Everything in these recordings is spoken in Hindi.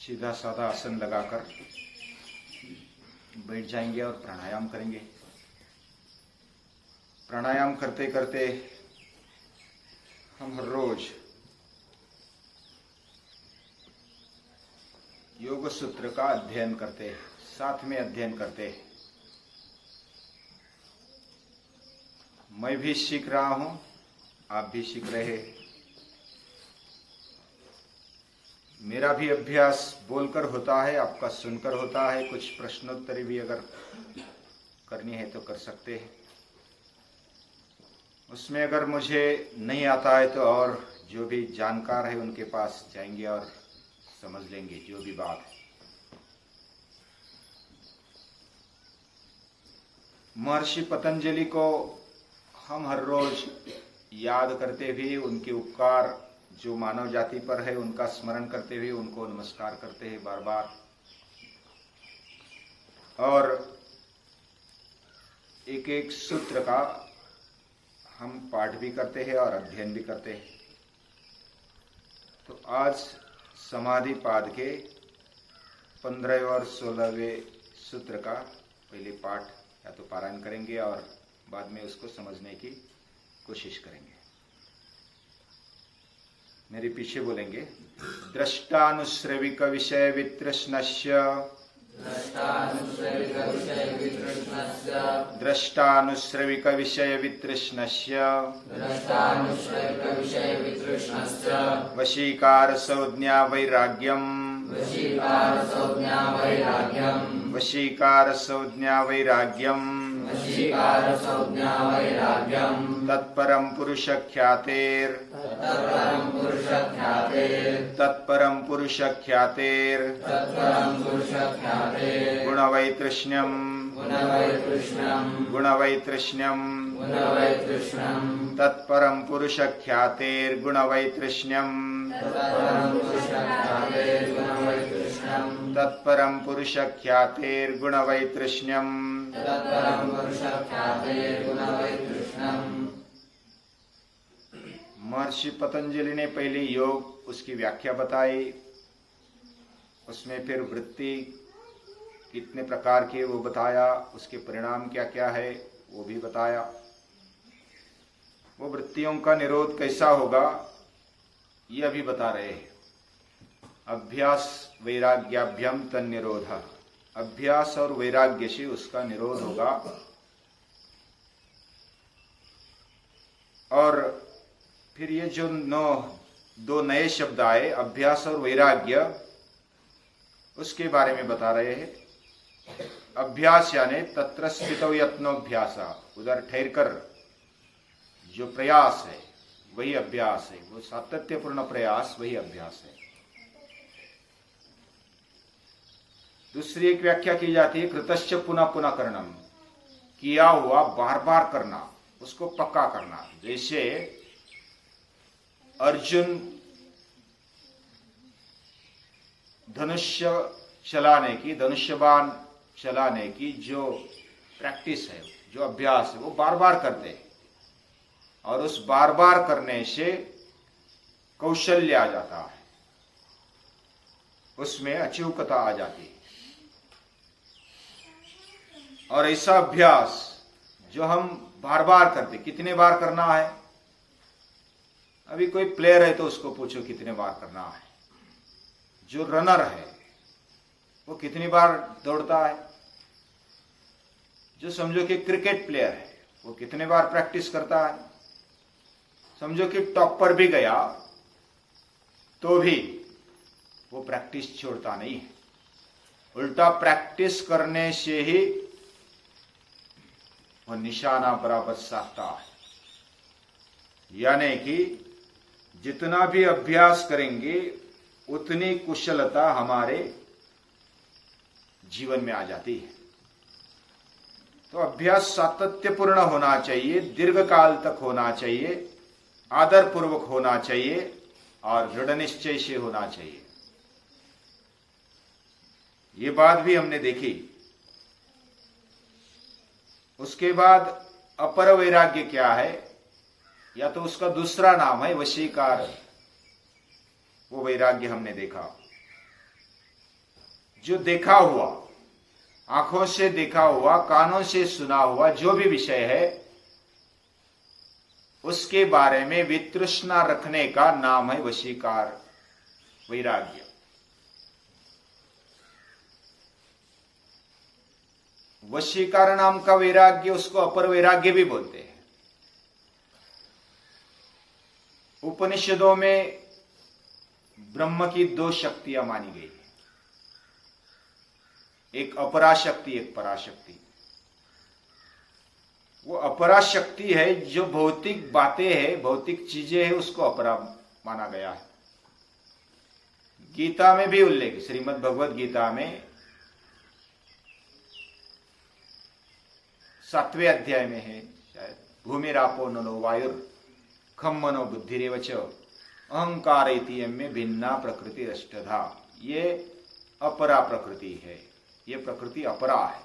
सीधा साधा आसन लगाकर बैठ जाएंगे और प्राणायाम करेंगे। प्राणायाम करते करते हम हर रोज योग सूत्र का अध्ययन करते हैं, साथ में अध्ययन करते हैं। मैं भी सीख रहा हूं, आप भी सीख रहे हैं। मेरा भी अभ्यास बोलकर होता है, आपका सुनकर होता है। कुछ प्रश्नोत्तरी भी अगर करनी है तो कर सकते हैं। उसमें अगर मुझे नहीं आता है तो और जो भी जानकार है उनके पास जाएंगे और समझ लेंगे जो भी बात है। महर्षि पतंजलि को हम हर रोज याद करते हुए उनके उपकार जो मानव जाति पर है उनका स्मरण करते हुए उनको नमस्कार करते हैं बार बार, और एक एक सूत्र का हम पाठ भी करते हैं और अध्ययन भी करते हैं। तो आज समाधि पाद के 15वें और 16वें सूत्र का पहले पाठ या तो पारायण करेंगे और बाद में उसको समझने की कोशिश करेंगे। मेरे पीछे बोलेंगे। द्रष्टानुश्रविक विषय वितृष्णस्य द्रष्टानुश्रविक विषय वितृष्णस्य वशीकार संज्ञा वैराग्यम वशीकार संज्ञा वैराग्यम तत्परम पुरुष ख्यातेर तत्परम पुरुष ख्यातेर गुणवैतृष्ण्यम गुणवैतृष्ण्यम तत्परम पुरुष ख्यातेर गुणवैतृष्ण्यम तत्परम पुरुष ख्यातेर गुणवैतृष्ण्यम। महर्षि पतंजलि ने पहले योग उसकी व्याख्या बताई, उसमें फिर वृत्ति कितने प्रकार के वो बताया, उसके परिणाम क्या क्या है वो भी बताया। वो वृत्तियों का निरोध कैसा होगा यह भी बता रहे हैं। अभ्यास वैराग्याभ्यम तन्निरोध, अभ्यास और वैराग्य से उसका निरोध होगा। और फिर ये जो दो नए शब्द आए, अभ्यास और वैराग्य, उसके बारे में बता रहे हैं। अभ्यास यानी तत्र स्थितो यत्नोभ्यास, उधर ठहर कर जो प्रयास है वही अभ्यास है, वो सातत्यपूर्ण प्रयास वही अभ्यास है। दूसरी एक व्याख्या की जाती है कृतश्च पुनः पुनः करणम, किया हुआ बार बार करना, उसको पक्का करना। जैसे अर्जुन धनुष्य चलाने की, धनुष्यबाण चलाने की जो प्रैक्टिस है, जो अभ्यास है, वो बार बार करते हैं और उस बार बार करने से कौशल्य आ जाता है, उसमें अचूकता आ जाती है। और ऐसा अभ्यास जो हम बार बार करते, कितने बार करना है? अभी कोई प्लेयर है तो उसको पूछो कितने बार करना है। जो रनर है वो कितनी बार दौड़ता है? जो समझो कि क्रिकेट प्लेयर है वो कितने बार प्रैक्टिस करता है? समझो कि टॉप पर भी गया तो भी वो प्रैक्टिस छोड़ता नहीं है, उल्टा प्रैक्टिस करने से ही वो निशाना बराबर साधता है। यानी कि जितना भी अभ्यास करेंगे उतनी कुशलता हमारे जीवन में आ जाती है। तो अभ्यास सातत्यपूर्ण होना चाहिए, दीर्घ काल तक होना चाहिए, आदर पूर्वक होना चाहिए और दृढ़ निश्चय से होना चाहिए। ये बात भी हमने देखी। उसके बाद अपर वैराग्य क्या है, या तो उसका दूसरा नाम है वशीकार, वो वैराग्य हमने देखा। जो देखा हुआ, आंखों से देखा हुआ, कानों से सुना हुआ जो भी विषय है, उसके बारे में वितृष्णा रखने का नाम है वशीकार वैराग्य। वशीकार नाम का वैराग्य, उसको अपर वैराग्य भी बोलते हैं। उपनिषदों में ब्रह्म की दो शक्तियां मानी गई है, एक अपराशक्ति, एक पराशक्ति। वो अपराशक्ति है जो भौतिक बातें हैं, भौतिक चीजें हैं, उसको अपरा माना गया है। गीता में भी उल्लेख, श्रीमद् भगवद गीता में 7वें अध्याय में है शायद, भूमिरापो नलो वायुर खम मनो बुद्धिरेव च अहंकार में भिन्ना प्रकृति अष्टधा। ये अपरा प्रकृति है, ये प्रकृति अपरा है।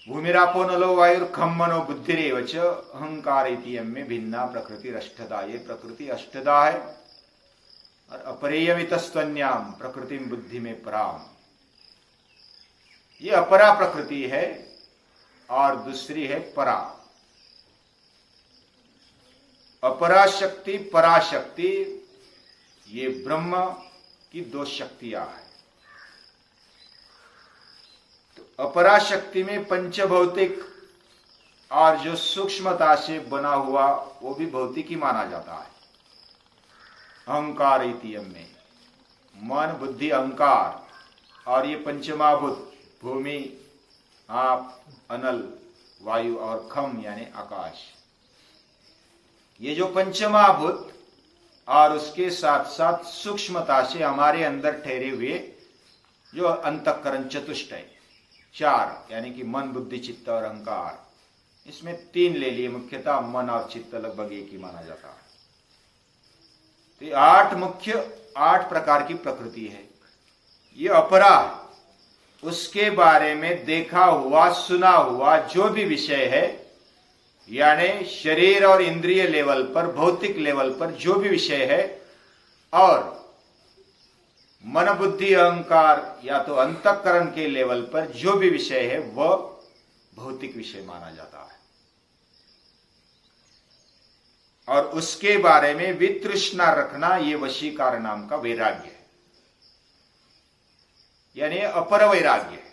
भूमिरापो नलो वायुर खम मनो बुद्धिरेव च अहंकार में भिन्ना प्रकृति अष्टधा। ये प्रकृति अष्टधा है और अपरेयमितस्त्वन्याम प्रकृति बुद्धि में पराम। ये अपरा प्रकृति है और दूसरी है परा। अपराशक्ति, पराशक्ति, ये ब्रह्म की दो शक्तियां हैं। तो अपराशक्ति में पंचभौतिक और जो सूक्ष्मता से बना हुआ वो भी भौतिक ही माना जाता है। अहंकार में मन, बुद्धि, अहंकार, और ये पंचमाभूत भूमि, आप, अनल, वायु और खम यानी आकाश, ये जो पंचमाभूत और उसके साथ साथ सूक्ष्मता से हमारे अंदर ठहरे हुए जो अंतःकरण चतुष्टय, चार, यानी कि मन, बुद्धि, चित्त और अहंकार, इसमें तीन ले लिए, मुख्यतः मन और चित्त लगभग एक ही माना जाता है। तो 8 मुख्य 8 प्रकार की प्रकृति है। ये अपरा, उसके बारे में देखा हुआ, सुना हुआ जो भी विषय है, यानी शरीर और इंद्रिय लेवल पर, भौतिक लेवल पर जो भी विषय है, और मन, बुद्धि, अहंकार या तो अंतःकरण के लेवल पर जो भी विषय है, वह भौतिक विषय माना जाता है। और उसके बारे में वितृष्णा रखना, ये वशीकार नाम का वैराग्य है, यानी अपर वैराग्य है।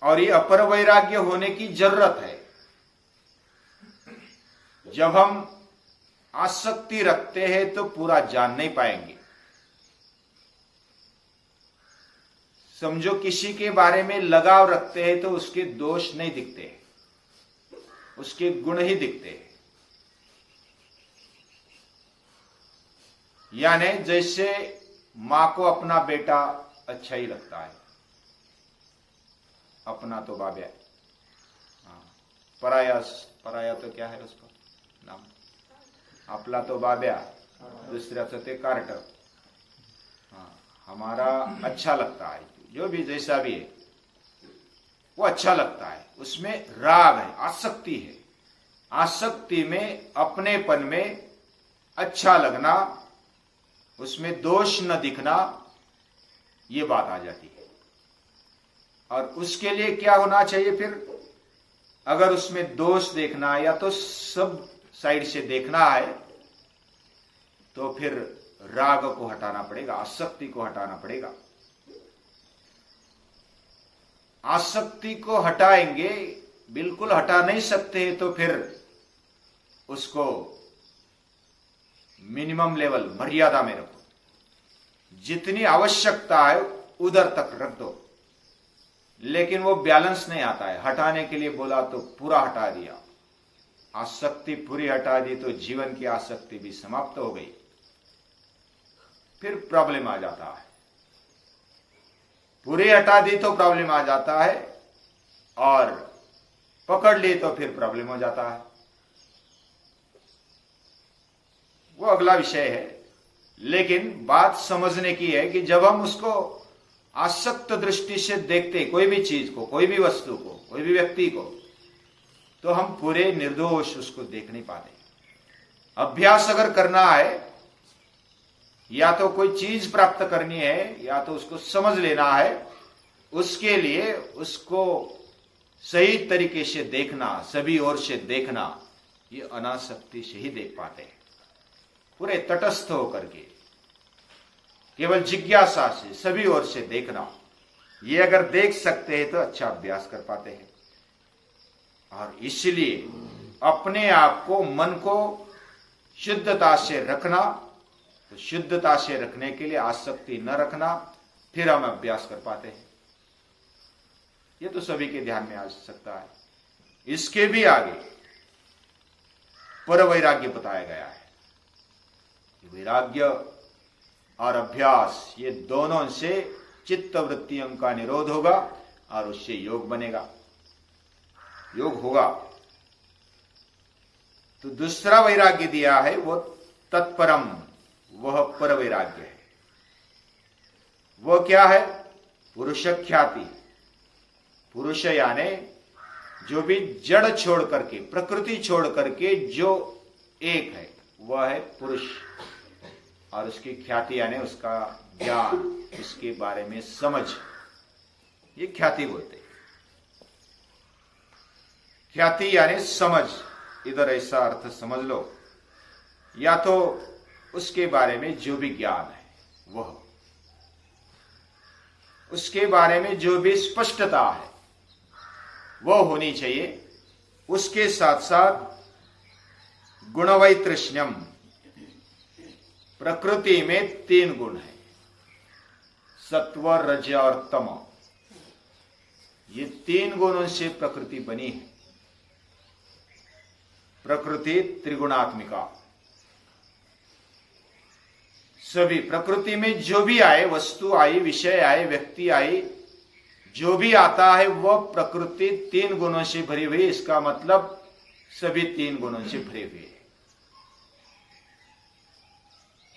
और ये अपर वैराग्य होने की जरूरत है। जब हम आसक्ति रखते हैं तो पूरा जान नहीं पाएंगे। समझो किसी के बारे में लगाव रखते हैं तो उसके दोष नहीं दिखते, उसके गुण ही दिखते हैं। यानी जैसे मां को अपना बेटा अच्छा ही लगता है, अपना तो बाब्या, पराया तो क्या है उसका नाम, आपला तो बाब्या, दुसऱ्याचं ते कार्ट। हमारा अच्छा लगता है, जो भी जैसा भी है वो अच्छा लगता है, उसमें राग है, आसक्ति है। आसक्ति में, अपनेपन में अच्छा लगना, उसमें दोष न दिखना, ये बात आ जाती है। और उसके लिए क्या होना चाहिए फिर? अगर उसमें दोष देखना या तो सब साइड से देखना है, तो फिर राग को हटाना पड़ेगा, आसक्ति को हटाना पड़ेगा। आसक्ति को हटाएंगे, बिल्कुल हटा नहीं सकते, तो फिर उसको मिनिमम लेवल, मर्यादा में रखो। जितनी आवश्यकता है उधर तक रख दो, लेकिन वो बैलेंस नहीं आता है। हटाने के लिए बोला तो पूरा हटा दिया, आसक्ति पूरी हटा दी तो जीवन की आसक्ति भी समाप्त हो गई, फिर प्रॉब्लम आ जाता है। पूरी हटा दी तो प्रॉब्लम आ जाता है, और पकड़ ली तो फिर प्रॉब्लम हो जाता है। वो अगला विषय है। लेकिन बात समझने की है कि जब हम उसको आसक्त दृष्टि से देखते, कोई भी चीज को, कोई भी वस्तु को, कोई भी व्यक्ति को, तो हम पूरे निर्दोष उसको देख नहीं पाते। अभ्यास अगर करना है, या तो कोई चीज प्राप्त करनी है या तो उसको समझ लेना है, उसके लिए उसको सही तरीके से देखना, सभी ओर से देखना, ये अनासक्ति से ही देख पाते हैं। पूरे तटस्थ होकर के केवल जिज्ञासा से सभी ओर से देखना, ये अगर देख सकते हैं तो अच्छा अभ्यास कर पाते हैं। और इसलिए अपने आप को, मन को शुद्धता से रखना, तो शुद्धता से रखने के लिए आसक्ति न रखना, फिर हम अभ्यास कर पाते हैं। ये तो सभी के ध्यान में आ सकता है। इसके भी आगे पर वैराग्य बताया गया है। वैराग्य और अभ्यास, ये दोनों से चित्त वृत्तियों का निरोध होगा और उससे योग बनेगा, योग होगा। तो दूसरा वैराग्य दिया है वो तत्परम, वह पर वैराग्य है। वह क्या है? पुरुष ख्याति। पुरुष यानी जो भी जड़ छोड़ करके, प्रकृति छोड़ करके जो एक है, वह है पुरुष। और उसकी ख्याति यानी उसका ज्ञान, उसके बारे में समझ, ये ख्याति बोलते हैं। ख्याति यानी समझ, इधर ऐसा अर्थ समझ लो, या तो उसके बारे में जो भी ज्ञान है, वह उसके बारे में जो भी स्पष्टता है वह होनी चाहिए। उसके साथ साथ गुणवैतृष्ण्यम, प्रकृति में 3 गुण है, सत्व, रज और तम। ये 3 गुणों से प्रकृति बनी है। प्रकृति त्रिगुणात्मिका। सभी प्रकृति में जो भी आए, वस्तु आई, विषय आए, व्यक्ति आई, जो भी आता है वह प्रकृति 3 गुणों से भरी हुई। इसका मतलब सभी 3 गुणों से भरे हुए हैं।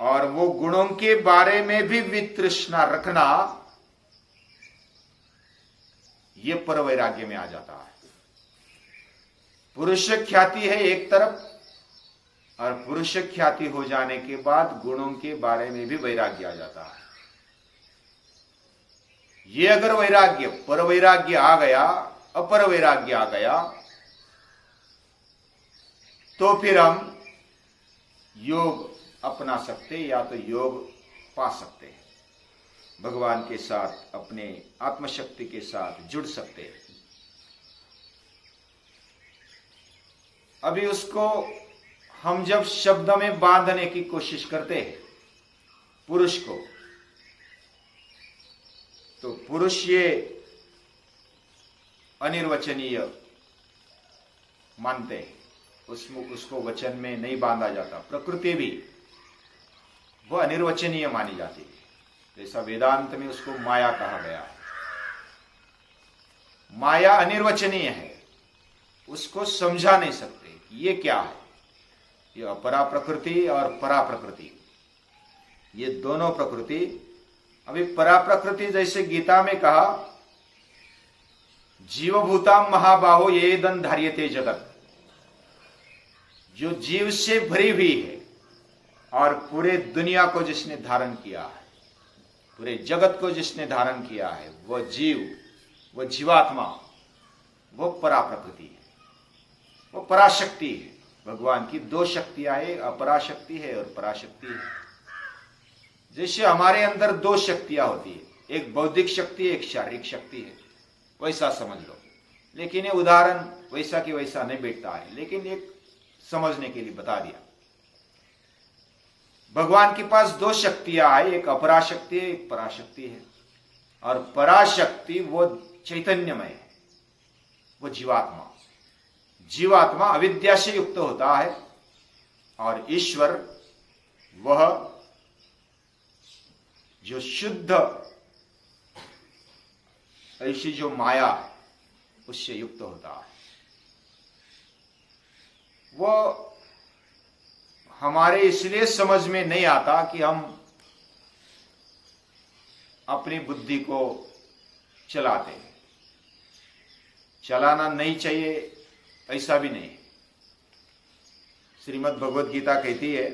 और वो गुणों के बारे में भी वितृष्णा रखना, ये पर वैराग्य में आ जाता है। पुरुष ख्याति है एक तरफ, और पुरुष ख्याति हो जाने के बाद गुणों के बारे में भी वैराग्य आ जाता है। ये अगर वैराग्य, पर वैराग्य आ गया, अपर वैराग्य आ गया, तो फिर हम योग अपना सकते, या तो योग पा सकते हैं, भगवान के साथ, अपने आत्मशक्ति के साथ जुड़ सकते हैं। अभी उसको हम जब शब्द में बांधने की कोशिश करते हैं पुरुष को, तो पुरुष ये अनिर्वचनीय मानते हैं, उसको वचन में नहीं बांधा जाता। प्रकृति भी वह अनिर्वचनीय मानी जाती है, जैसा वेदांत में उसको माया कहा गया है। माया अनिर्वचनीय है, उसको समझा नहीं सकते ये क्या है। ये अपरा प्रकृति और परा प्रकृति, ये दोनों प्रकृति। अभी परा प्रकृति जैसे गीता में कहा, जीवभूताम महाबाहो ये दन धार्यते जगत, जो जीव से भरी हुई है और पूरे दुनिया को जिसने धारण किया है, पूरे जगत को जिसने धारण किया है, वह जीव, वह जीवात्मा, वह परा प्रकृति है, वह पराशक्ति है। भगवान की 2 शक्तियां है, अपराशक्ति है और पराशक्ति है। जैसे हमारे अंदर 2 शक्तियां होती है, एक बौद्धिक शक्ति, एक शारीरिक शक्ति है, वैसा समझ लो। लेकिन ये उदाहरण वैसा कि वैसा नहीं बैठता है, लेकिन एक समझने के लिए बता दिया। भगवान के पास 2 शक्तियां है, एक अपराशक्ति है, एक पराशक्ति है। और पराशक्ति वो चैतन्यमय है, वो जीवात्मा। जीवात्मा अविद्या से युक्त होता है, और ईश्वर वह जो शुद्ध, ऐसी जो माया है उससे युक्त होता है। वो हमारे इसलिए समझ में नहीं आता कि हम अपनी बुद्धि को चलाते हैं। चलाना नहीं चाहिए ऐसा भी नहीं, श्रीमद् भगवद गीता कहती है,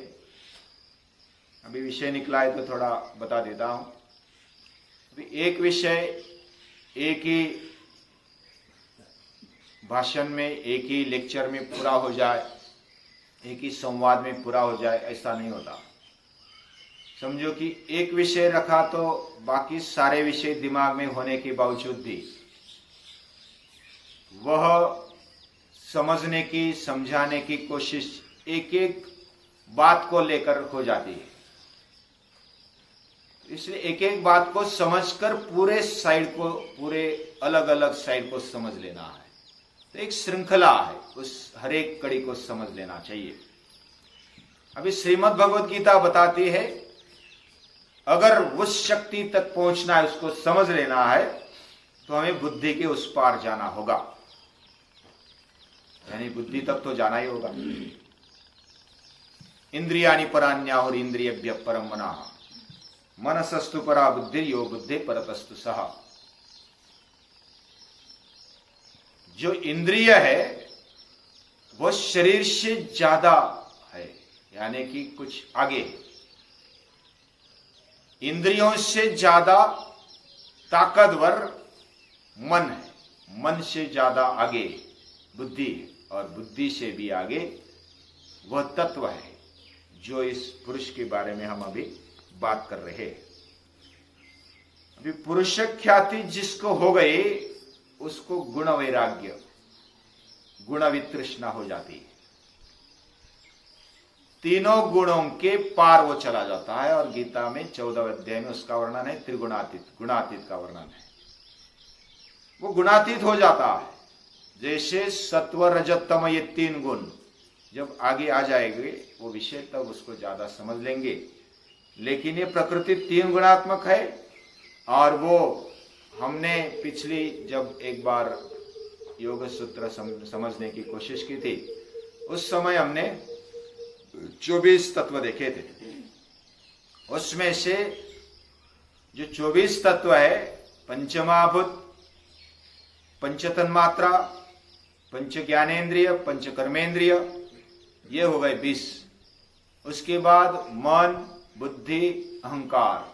अभी विषय निकला है तो थोड़ा बता देता हूं। अभी एक विषय एक ही भाषण में, एक ही लेक्चर में पूरा हो जाए, एक ही संवाद में पूरा हो जाए, ऐसा नहीं होता। समझो कि एक विषय रखा तो बाकी सारे विषय दिमाग में होने के बावजूद भी वह समझने की, समझाने की कोशिश एक एक बात को लेकर हो जाती है। इसलिए एक एक बात को समझकर पूरे साइड को, पूरे अलग अलग साइड को समझ लेना है। तो एक श्रृंखला है, उस हर एक कड़ी को समझ लेना चाहिए। अभी श्रीमद् भगवद गीता बताती है, अगर उस शक्ति तक पहुंचना है, उसको समझ लेना है, तो हमें बुद्धि के उस पार जाना होगा, यानी बुद्धि तक तो जाना ही होगा। इंद्रियाणि परान्याहुर इंद्रियभ्य परम मनः, मनसस्तु परा बुद्धि यो बुद्धि परतस्तु सह। जो इंद्रिय है वो शरीर से ज्यादा है, यानी कि कुछ आगे। इंद्रियों से ज्यादा ताकतवर मन है, मन से ज्यादा आगे बुद्धि है, और बुद्धि से भी आगे वह तत्व है जो इस पुरुष के बारे में हम अभी बात कर रहे हैं। अभी पुरुष ख्याति जिसको हो गई, उसको गुण वैराग्य, गुण वितृष्णा हो जाती है। तीनों गुणों के पार वो चला जाता है, और गीता में 14वें अध्याय में उसका वर्णन है, त्रिगुणातीत, गुणातीत का वर्णन है। वो गुणातीत हो जाता है। जैसे सत्व रजत तम, ये तीन गुण जब आगे आ जाएंगे वो विषय, तब उसको ज्यादा समझ लेंगे। लेकिन ये प्रकृति तीन गुणात्मक है, और वो हमने पिछली जब एक बार योग सूत्र समझने की कोशिश की थी, उस समय हमने 24 तत्व देखे थे। उसमें से जो 24 तत्व है, पंचमहाभूत, पंच तन्मात्रा, पंच ज्ञानेन्द्रिय, पंच कर्मेंद्रिय, ये हो गए 20। उसके बाद मन, बुद्धि, अहंकार,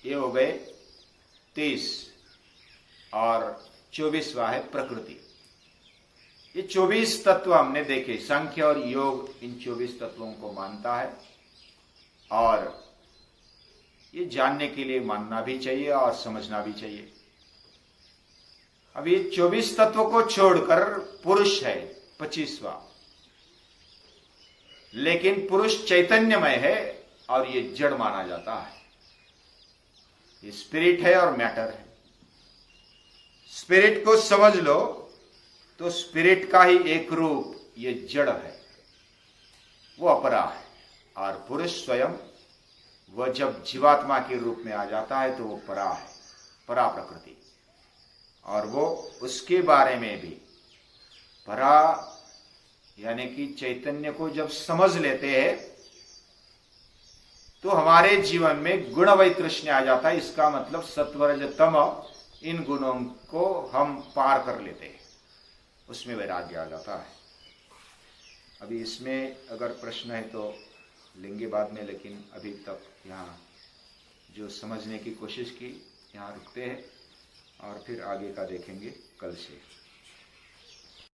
ये हो गए 30, और 24वां है प्रकृति। ये 24 तत्व हमने देखे। सांख्य और योग इन 24 तत्वों को मानता है, और ये जानने के लिए मानना भी चाहिए और समझना भी चाहिए। अब ये 24 तत्वों को छोड़कर पुरुष है 25वां, लेकिन पुरुष चैतन्यमय है और ये जड़ माना जाता है। ये स्पिरिट है और मैटर है। स्पिरिट को समझ लो तो स्पिरिट का ही एक रूप ये जड़ है, वो अपरा है। और पुरुष स्वयं वह जब जीवात्मा के रूप में आ जाता है तो वो परा है, परा प्रकृति। और वो उसके बारे में भी परा, यानी कि चैतन्य को जब समझ लेते हैं तो हमारे जीवन में गुण वैतृष्ण्य आ जाता है। इसका मतलब सत्वरजतम, इन गुणों को हम पार कर लेते हैं, उसमें वैराग्य आ जाता है। अभी इसमें अगर प्रश्न है तो लेंगे बाद में, लेकिन अभी तक यहाँ जो समझने की कोशिश की यहाँ रुकते हैं, और फिर आगे का देखेंगे कल से।